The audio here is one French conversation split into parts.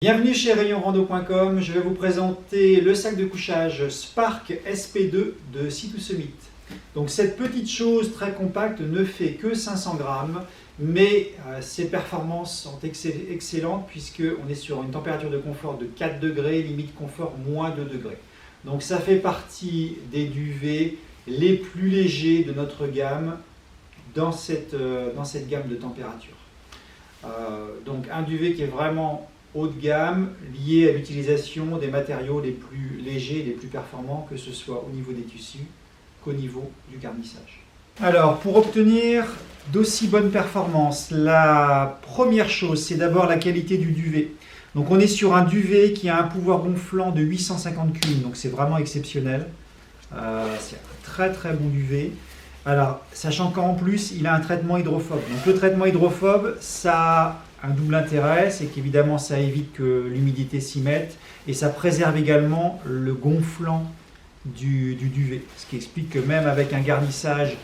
Bienvenue chez rayonrando.com, je vais vous présenter le sac de couchage Spark SP2 de Sea2Summit. Donc cette petite chose très compacte ne fait que 500 grammes, mais ses performances sont excellentes puisqu'on est sur une température de confort de 4 degrés, limite confort moins 2 degrés. Donc ça fait partie des duvets les plus légers de notre gamme dans cette gamme de température. Donc un duvet qui est vraiment haut de gamme, lié à l'utilisation des matériaux les plus légers et les plus performants, que ce soit au niveau des tissus qu'au niveau du garnissage. Alors, pour obtenir d'aussi bonnes performances, la première chose, c'est d'abord la qualité du duvet. Donc on est sur un duvet qui a un pouvoir gonflant de 850 Q, donc c'est vraiment exceptionnel. C'est un très très bon duvet. Alors, sachant qu'en plus, il a un traitement hydrophobe. Donc le traitement hydrophobe, ça a un double intérêt, c'est qu'évidemment ça évite que l'humidité s'y mette et ça préserve également le gonflant du duvet. Ce qui explique que même avec un garnissage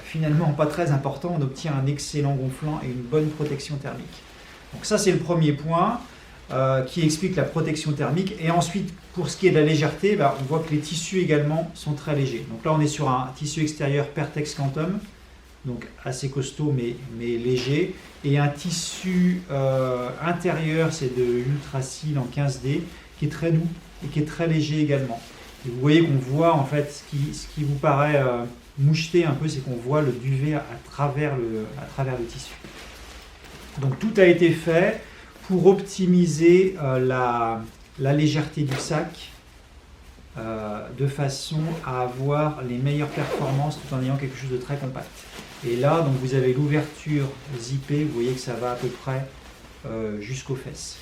finalement pas très important, on obtient un excellent gonflant et une bonne protection thermique. Donc ça c'est le premier point qui explique la protection thermique. Et ensuite pour ce qui est de la légèreté, on voit que les tissus également sont très légers. Donc là on est sur un tissu extérieur Pertex Quantum, donc assez costaud mais léger, et un tissu intérieur, c'est de l'Ultrasil en 15D, qui est très doux et qui est très léger également. Et vous voyez qu'on voit en fait ce qui vous paraît moucheté un peu, c'est qu'on voit le duvet à travers le tissu. Donc tout a été fait pour optimiser la légèreté du sac, de façon à avoir les meilleures performances tout en ayant quelque chose de très compact. Et là, donc vous avez l'ouverture zippée, vous voyez que ça va à peu près jusqu'aux fesses.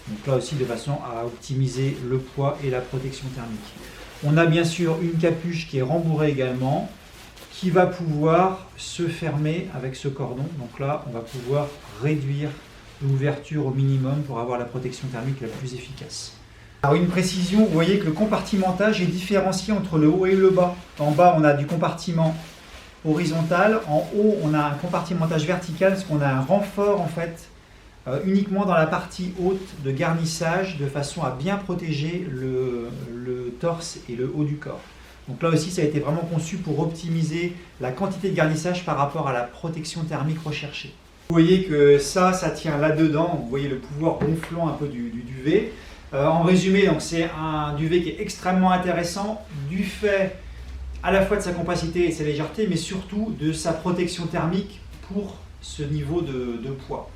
Donc là aussi de façon à optimiser le poids et la protection thermique. On a bien sûr une capuche qui est rembourrée également, qui va pouvoir se fermer avec ce cordon. Donc là, on va pouvoir réduire l'ouverture au minimum pour avoir la protection thermique la plus efficace. Alors une précision, vous voyez que le compartimentage est différencié entre le haut et le bas. En bas, on a du compartiment horizontal. En haut, on a un compartimentage vertical parce qu'on a un renfort en fait uniquement dans la partie haute de garnissage de façon à bien protéger le torse et le haut du corps. Donc là aussi, ça a été vraiment conçu pour optimiser la quantité de garnissage par rapport à la protection thermique recherchée. Vous voyez que ça tient là-dedans. Vous voyez le pouvoir gonflant un peu du duvet. En résumé, donc c'est un duvet qui est extrêmement intéressant du fait à la fois de sa compacité et de sa légèreté, mais surtout de sa protection thermique pour ce niveau de poids.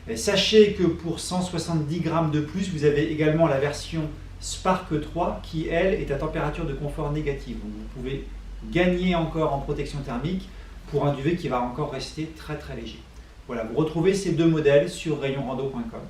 Et sachez que pour 170 grammes de plus, vous avez également la version Spark 3 qui, elle, est à température de confort négative. Donc vous pouvez gagner encore en protection thermique pour un duvet qui va encore rester très très léger. Voilà, vous retrouvez ces deux modèles sur rayonrando.com.